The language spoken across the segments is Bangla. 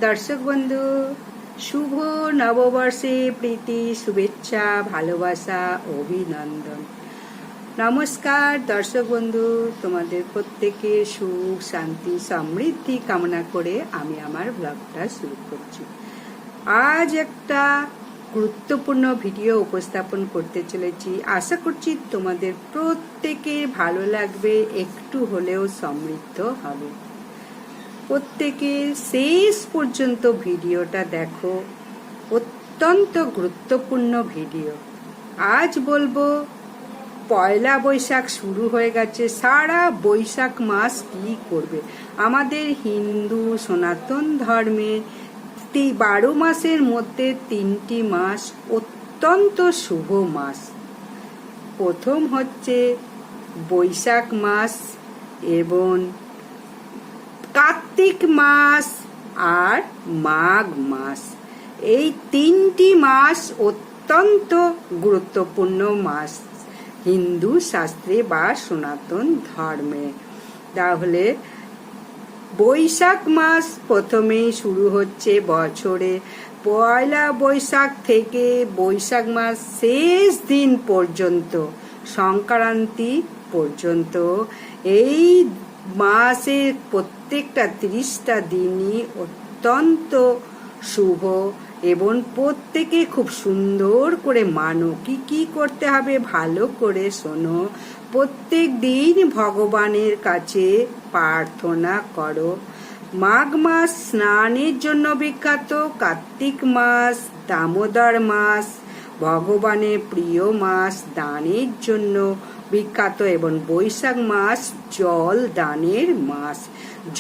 দর্শক বন্ধু, শুভ নববর্ষে প্রীতি, শুভেচ্ছা, ভালোবাসা, অভিনন্দন। নমস্কার দর্শক বন্ধু, তোমাদের প্রত্যেকের সুখ, শান্তি, সমৃদ্ধি কামনা করে আমি আমার ব্লগটা শুরু করছি। আজ একটা গুরুত্বপূর্ণ ভিডিও উপস্থাপন করতে চলেছি। আশা করছি তোমাদের প্রত্যেকের ভালো লাগবে, একটু হলেও সমৃদ্ধ হবে। প্রত্যেকে শেষ পর্যন্ত ভিডিওটা দেখো, অত্যন্ত গুরুত্বপূর্ণ ভিডিও। আজ বলবো পয়লা বৈশাখ শুরু হয়ে গেছে, সারা বৈশাখ মাস কি করবে। আমাদের হিন্দু সনাতন ধর্মে 12 মাসের মধ্যে 3টি মাস অত্যন্ত শুভ মাস। প্রথম হচ্ছে বৈশাখ মাস এবং কার্তিক মাস আর মাঘ মাস। এই 3টি মাস অত্যন্ত গুরুত্বপূর্ণ মাস হিন্দু শাস্ত্রে বা সনাতন ধর্মে। তাহলে বৈশাখ মাস প্রথমেই শুরু হচ্ছে বছরে পয়লা বৈশাখ থেকে বৈশাখ মাস শেষ দিন পর্যন্ত, সংক্রান্তি পর্যন্ত। এই মাসের প্রত্যেকটা 30টা দিনই অত্যন্ত শুভ এবং প্রত্যেকে খুব সুন্দর করে মানো। কি করতে হবে ভালো করে শোনো। প্রত্যেক দিন ভগবানের কাছে প্রার্থনা করো। মাঘ মাস স্নানের জন্য বিখ্যাত, কার্তিক মাস দামোদর মাস ভগবানের প্রিয় মাস, দানের জন্য বিখ্যাত, এবং বৈশাখ মাস জল দানের মাস।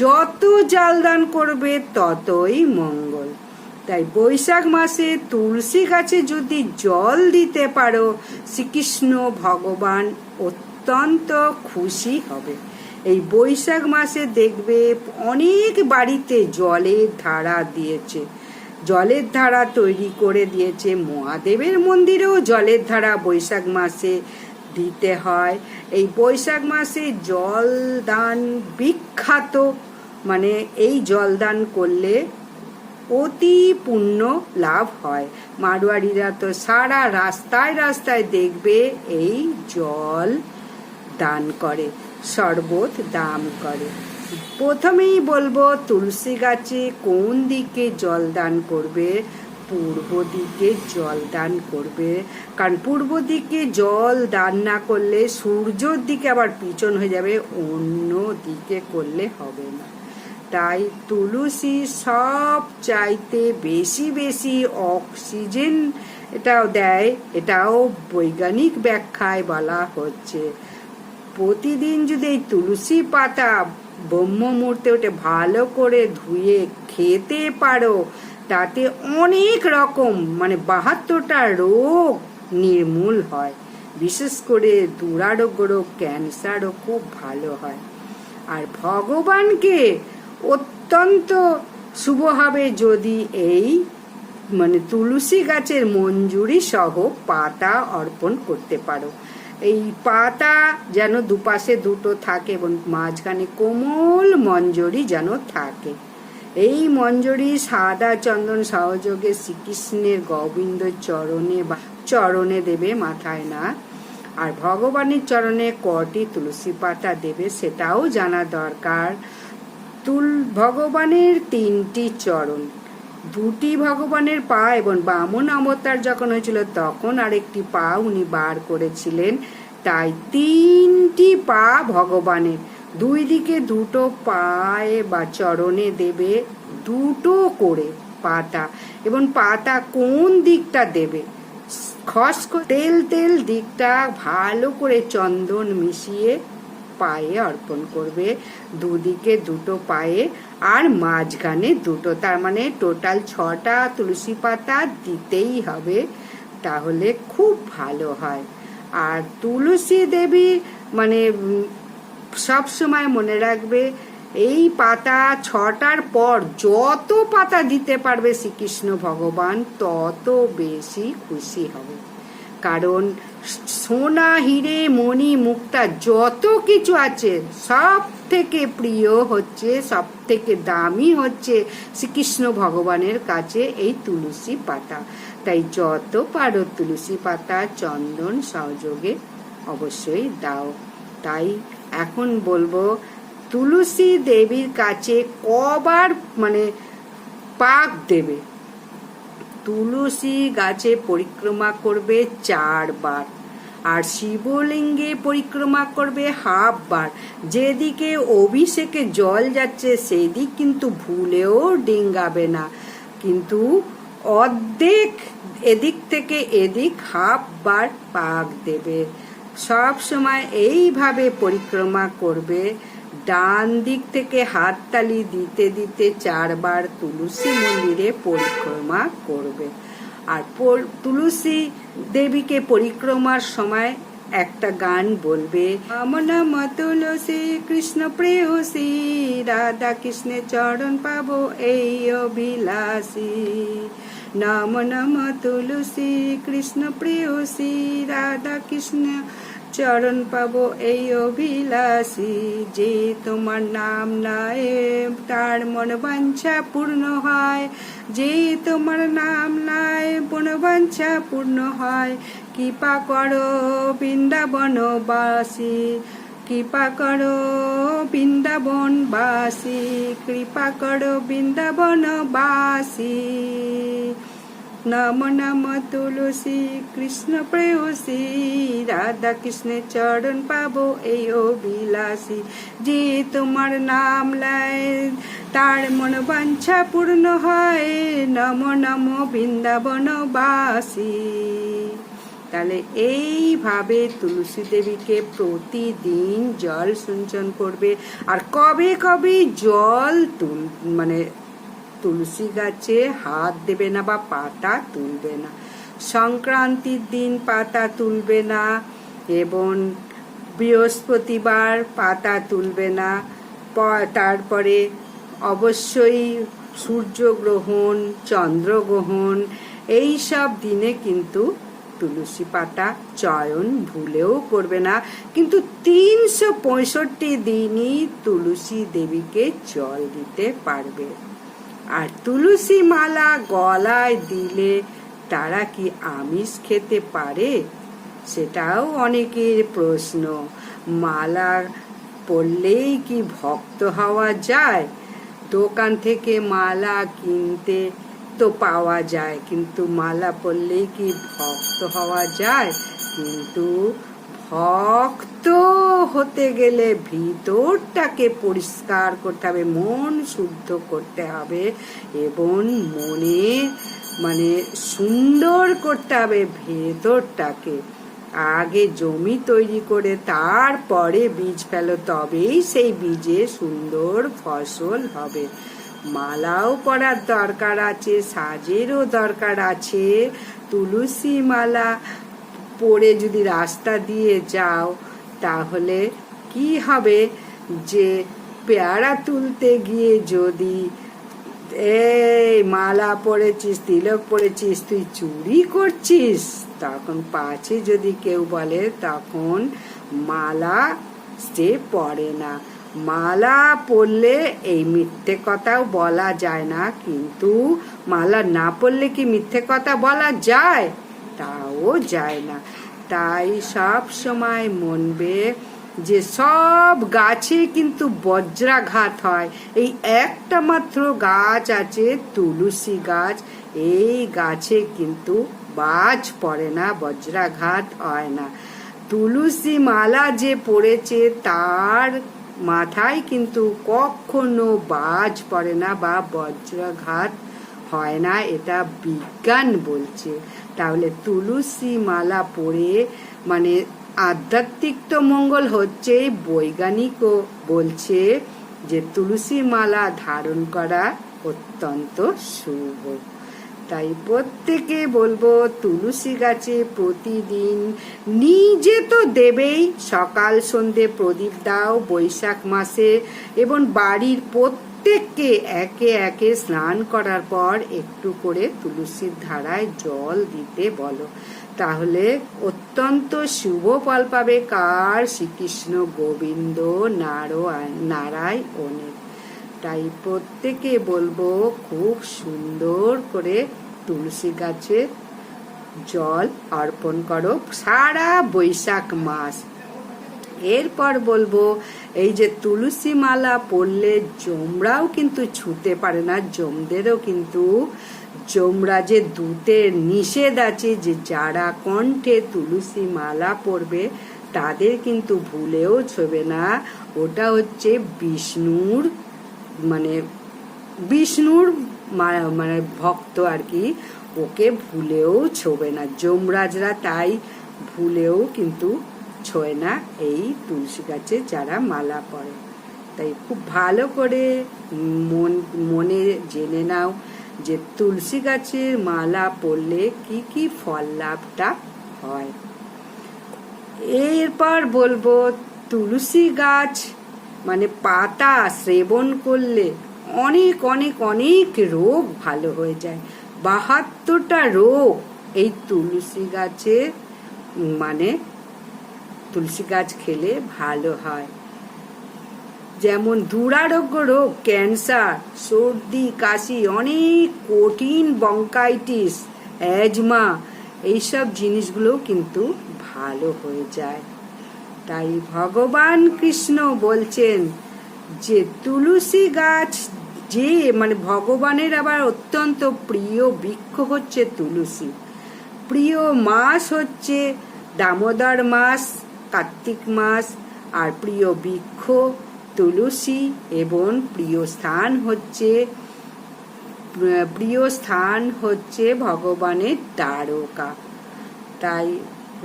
যত জল দান করবে ততই মঙ্গল। তাই বৈশাখ মাসে তুলসী গাছে যদি জল দিতে পারো, শ্রীকৃষ্ণ ভগবান অত্যন্ত খুশি হবে। এই বৈশাখ মাসে দেখবে অনেক বাড়িতে জলের ধারা দিয়েছে, জলের ধারা তৈরি করে দিয়েছে। মহাদেবের মন্দিরেও জলের ধারা বৈশাখ মাসে দিতে হয়। এই বৈশাখ মাসে জল দান বিখ্যাত, মানে এই জল দান করলে অতি পুণ্য লাভ হয়। মারোয়ারিরা তো সারা রাস্তায় রাস্তায় দেখবে এই জল দান করে, শরবত দান করে। প্রথমেই বলবো তুলসী গাছে কোন দিকে জল দান করবে। পূর্ব দিকে জল দান করবে, কারণ পূর্ব দিকে জল দান না করলে সূর্যর দিকে আবার পিছন হয়ে যাবে, অন্য দিকে করলে হবে না। তাই তুলসী সব চাইতে বেশি বেশি অক্সিজেন এটাও দেয়, এটাও বৈজ্ঞানিক ব্যাখ্যায় বলা হচ্ছে। প্রতিদিন যদি এই তুলসী পাতা ব্রহ্ম মুহূর্তে ওঠে ভালো করে ধুয়ে খেতে পারো, তাতে অনেক রকম 72টা রোগ নির্মূল হয়। বিশেষ করে দুরারোগ্য রোগ, ক্যান্সারও খুব ভালো হয়। আর ভগবানকে অত্যন্ত শুভ হবে যদি এই তুলসী গাছের মঞ্জুরি সহ পাতা অর্পণ করতে পারো। এই পাতা যেন দুপাশে দুটো থাকে এবং মাঝখানে কোমল মঞ্জরি যেন থাকে। এই মঞ্জরি সাদা চন্দন সহযোগে শ্রীকৃষ্ণের গোবিন্দ চরণে দেবে, মাথায় না। আর ভগবানের চরণে কটি তুলসী পাতা দেবে সেটাও জানা দরকার। ভগবানের 3টি চরণ, 2টি ভগবানের পা, এবং বামন অবতার যখন হয়েছিল তখন আরেকটি পা উনি বার করেছিলেন। তাই 3টি পা ভগবানের, 2 দিকে 2টো পায়ে বা চরণে দেবে 2টো করে পাতা। এবং পাতা কোন দিকটা দেবে, তেল দিকটা ভালো করে চন্দন মিশিয়ে পায়ে অর্পণ করবে। 2 দিকে 2টো পায়ে আর মাঝখানে 2টো, তার মানে টোটাল 6টা তুলসী পাতা দিতেই হবে, তাহলে খুব ভালো হয়। আর তুলসী দেবী সব সময় মনে রাখবে, এই পাতা 6টার পর যত পাতা দিতে পারবে শ্রীকৃষ্ণ ভগবান তত বেশি খুশি হবে। কারণ সোনা হিরে মণি মুক্তা যত কিছু আছে সব থেকে প্রিয় হচ্ছে, সব থেকে দামি হচ্ছে শ্রীকৃষ্ণ ভগবানের কাছে এই তুলসী পাতা। তাই যত পারো তুলসী পাতা চন্দন সহযোগে অবশ্যই দাও। তাই এখন বলবো তুলসী দেবীর কাছে কবার পাক দেবে। তুলসী গাছে পরিক্রমা করবে 4 বার, আর শিবলিঙ্গে পরিক্রমা করবে হাফ বার। যেদিকে অভিষেকে জল যাচ্ছে সেদিক কিন্তু ভুলেও ডিঙ্গাবে না, কিন্তু অর্ধেক এদিক থেকে এদিক হাফ বার পাক দেবে। সব সময় এইভাবে পরিক্রমা করবে। ডান দিক থেকে হাততালি দিতে দিতে 4 বার তুলসী মন্দিরে পরিক্রমা করবে। আর তুলসী দেবীকে পরিক্রমার সময় একটা গান বলবে, নম নম তুলসী কৃষ্ণ প্রেয়সী, রাধা কৃষ্ণের চরণ পাবো এই অভিলাষী। নম নম তুলসী কৃষ্ণ প্রেয়সী, রাধা কৃষ্ণ চরণ পাবো এই অভিলাষী। যে তোমার নাম লয় তার মন বাঞ্ছা পূর্ণ হয়, যে তোমার নাম লয় মন বাঞ্ছা পূর্ণ হয়। কৃপা করো বৃন্দাবনবাসী, কৃপা করো বৃন্দাবনবাসী, কৃপা করো বৃন্দাবনবাসী। নম নম তুলসী কৃষ্ণ প্রেয়সী, রাধা কৃষ্ণের চরণ পাবো এই অভিলাষী। যে তোমার নাম লয় তার মন বাঞ্ছা পূর্ণ হয়, নম নম বৃন্দাবনবাসী। তাহলে এইভাবে তুলসী দেবীকে প্রতিদিন জল সিঞ্চন করবে। আর কবে কবে জল তুলসী গাছে হাত দেবে না বা পাতা তুলবে না। সংক্রান্তির দিন পাতা তুলবে না, এবং বৃহস্পতিবার পাতা তুলবে না। তারপরে অবশ্যই সূর্যগ্রহণ, চন্দ্রগ্রহণ, এই সব দিনে কিন্তু তুলসী পাতা চয়ন ভুলেও করবে না। কিন্তু 365 দিনই তুলসী দেবীকে জল দিতে পারবে। আর তুলসী মালা গলায় দিলে তারা কি আমিষ খেতে পারে? সেটাও অনেকের প্রশ্ন। মালা পরলেই কি ভক্ত হওয়া যায়? দোকান থেকে মালা কিনতে তো পাওয়া যায়, কিন্তু মালা পরলেই কি ভক্ত হওয়া যায়? কিন্তু ভক্ত হতে গেলে ভিতরটাকে পরিষ্কার করতে হবে, মন শুদ্ধ করতে হবে, এবং মনে সুন্দর করতে হবে ভেতরটাকে। আগে জমি তৈরি করে তারপরে বীজ ফেলো, তবেই সেই বীজে সুন্দর ফসল হবে। মালাও পরার দরকার আছে, সাজেরও দরকার আছে। তুলসী মালা পরে যদি রাস্তা দিয়ে যাও তাহলে কি হবে, যে পেয়ারা তুলতে গিয়ে যদি এই মালা পরেছিস, তিলক পরেছিস, তুই চুরি করছিস, তখন পাছে যদি কেউ বলে, তখন মালা সে পরে না। মালা পরলে এই মিথ্যে কথাও বলা যায় না, কিন্তু মালা না পরলে কি মিথ্যে কথা বলা যায়? তাও যায় না। তাই সব সময় মনবে যে সব গাছে কিন্তু বজ্রাঘাত হয়, এই একটা মাত্র গাছ আছে তুলসী গাছ, এই গাছে কিন্তু বাজ পড়ে না, বজ্রাঘাত হয় না। তুলসী মালা যে পড়েছে তার মাথায় কিন্তু কখনো বাজ পড়ে না বা বজ্রাঘাত হয় না, এটা বিজ্ঞান বলছে। তাহলে তুলসী মালা পরে আধ্যাত্মিক তো মঙ্গল হচ্ছে, বৈজ্ঞানিকও বলছে যে তুলসী মালা ধারণ করা অত্যন্ত শুভ। তাই প্রত্যেকে বলবো তুলসী গাছে প্রতিদিন নিজে তো দেবেই, সকাল সন্ধে প্রদীপ দাও বৈশাখ মাসে, এবং বাড়ির প্রত্যেককে একে একে স্নান করার পর একটু করে তুলসীর ধারায় জল দিতে বলো। তাহলে অত্যন্ত শুভ ফল পাবে কার? শ্রীকৃষ্ণ গোবিন্দ নারায়ণের। তাই প্রত্যেকে বলবো খুব সুন্দর করে তুলসী গাছে জল অর্পণ করো সারা বৈশাখ মাস। এরপর বলবো এই যে তুলসী মালা পরলে যমরাও কিন্তু ছুতে পারে না। যমদেরও কিন্তু যমরাজের দূতের নিষেধ আছে যে যারা কণ্ঠে তুলসী মালা পরবে তাদের কিন্তু ভুলেও ছোবে না। ওটা হচ্ছে বিষ্ণুর মানে ভক্ত আর কি, ওকে ভুলেও ছোবে না। যমরাজরা তাই ভুলেও কিন্তু ছোয় না এই তুলসী গাছে যারা মালা পরে। তাই খুব ভালো করে মনে জেনে নাও যে তুলসী গাছের মালা পরলে কি কি ফল লাভটা হয়। এরপর বলবো তুলসী গাছ মানে পাতা সেবন করলে অনেক অনেক অনেক রোগ ভালো হয়ে যায়। 72টা রোগ এই তুলসী গাছে মানে তুলসী গাছ খেলে ভালো হয়। যেমন দুরারোগ্য রোগ, ক্যান্সার, সর্দি কাশি, অনেক কঠিন বঙ্কাইটিস, অ্যাজমা, এইসব জিনিসগুলো কিন্তু ভালো হয়ে যায়। তাই ভগবান কৃষ্ণ বলছেন যে তুলসী গাছ যে মানে ভগবানের আবার অত্যন্ত প্রিয় বৃক্ষ হচ্ছে তুলসী। প্রিয় মাস হচ্ছে দামোদর মাস, কার্তিক মাস, আর প্রিয় বৃক্ষ তুলসী, এবং প্রিয় স্থান হচ্ছে ভগবানের দ্বারকা। তাই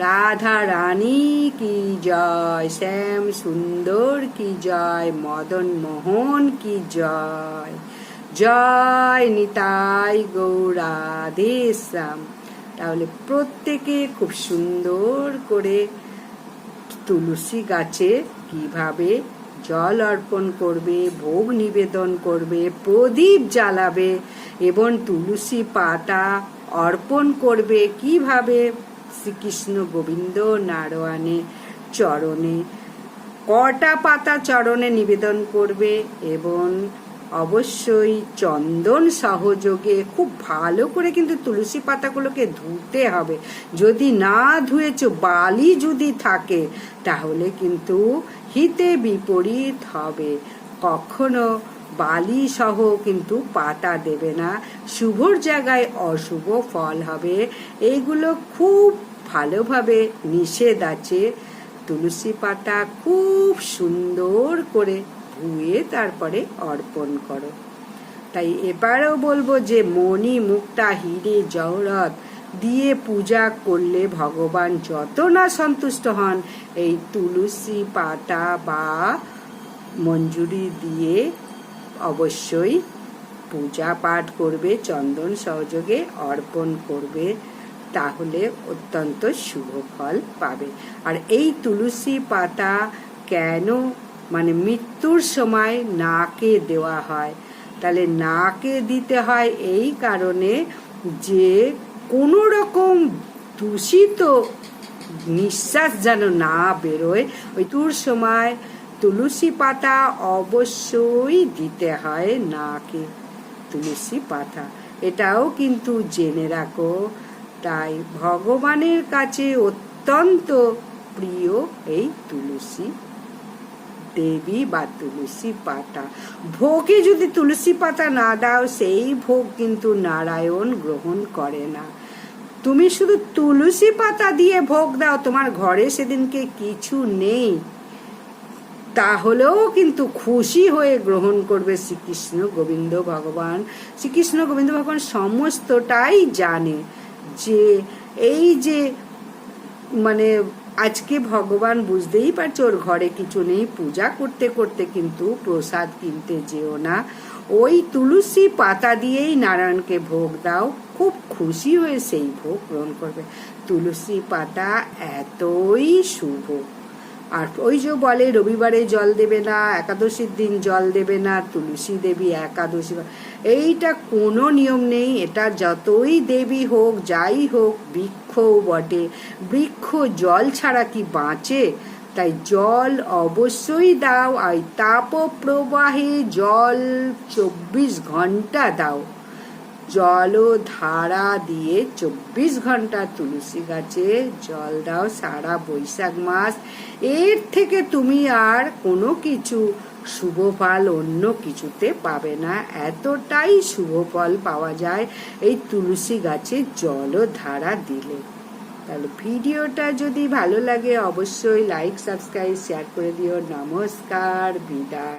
রাধা রানী কি জয়, শ্যাম সুন্দর কি জয়, মদন মোহন কি জয়, জয় নিতাই গৌরাধে শ্যাম। তাহলে প্রত্যেকে খুব সুন্দর করে তুলসী গাছে কিভাবে জল অর্পণ করবে, ভোগ নিবেদন করবে, প্রদীপ জ্বালাবে এবং তুলসী পাতা অর্পণ করবে কিভাবে? শ্রীকৃষ্ণ গোবিন্দ নারায়ণের চরণে কটা পাতা চরণে নিবেদন করবে এবং অবশ্যই চন্দন সহযোগে খুব ভালো করে কিন্তু তুলসী পাতাগুলোকে ধুতে হবে। যদি না ধুয়েছ, বালি যদি থাকে তাহলে কিন্তু হিতে বিপরীত হবে। কখনো বালি সহ কিন্তু পাতা দেবে না, শুভর জায়গায় অশুভ ফল হবে। এইগুলো খুব ভালোভাবে নিষেধ আছে। তুলসী পাতা খুব সুন্দর করে ধুয়ে তারপরে অর্পণ করো। তাই এবারেও বলবো যে মণি মুক্তা হিরে জহরত দিয়ে পূজা করলে ভগবান যত না সন্তুষ্ট হন, এই তুলসী পাতা বা মঞ্জুরি দিয়ে অবশ্যই পূজা পাঠ করবে, চন্দন সহযোগে অর্পণ করবে, তাহলে অত্যন্ত শুভ ফল পাবে। আর এই তুলসী পাতা কেন মানে মৃত্যুর সময় নাকে দেওয়া হয়? তাহলে নাকে দিতে হয় এই কারণে যে কোনো রকম দূষিত নিঃশ্বাস যেন না বেরোয়। ওই তুর সময় তুলসী পাতা অবশ্যই দিতে হয় নাকে, তুলসী পাতা, এটাও কিন্তু জেনে রাখো। তাই ভগবানের কাছে অত্যন্ত প্রিয় এই তুলসী দেবী বা তুলসী পাতা। ভোগে যদি তুলসী পাতা না দাও, সেই ভোগ কিন্তু নারায়ণ গ্রহণ করে না। তুমি শুধু তুলসী পাতা দিয়ে ভোগ দাও, তোমার ঘরে সেদিনকে কিছু নেই, তাহলেও কিন্তু খুশি হয়ে গ্রহণ করবে শ্রীকৃষ্ণ গোবিন্দ ভগবান। শ্রীকৃষ্ণ গোবিন্দ ভগবান সমস্তটাই জানে যে এই যে মানে আজকে ভগবান বুঝতেই পারছে ওর ঘরে কিছু নেই, পূজা করতে করতে কিন্তু প্রসাদ কিনতে যেও না, ওই তুলসী পাতা দিয়েই নারায়ণকে ভোগ দাও, খুব খুশি হয়ে সেই ভোগ গ্রহণ করবে। তুলসী পাতা এতই শুভ। আর ওই যে বলে রবিবারে জল দেবে না, একাদশীর দিন জল দেবে না, তুলসী দেবী একাদশী, এইটা কোনো নিয়ম নেই। এটা যতই দেবী হোক, যাই হোক, বৃক্ষও বটে, বৃক্ষ জল ছাড়া কি বাঁচে? তাই জল অবশ্যই দাও, আর তাপপ্রবাহে জল 24 ঘন্টা দাও। জল ও ধারা দিয়ে 24 ঘন্টা তুলসী গাছে জল দাও সারা বৈশাখ মাস। এর থেকে তুমি আর কোনো কিছু শুভ ফল অন্য কিছুতে পাবে না, এতটাই শুভ ফল পাওয়া যায় এই তুলসী গাছে জল ও ধারা দিলে। তাহলে ভিডিওটা যদি ভালো লাগে অবশ্যই লাইক, সাবস্ক্রাইব, শেয়ার করে দিও। নমস্কার, বিদায়।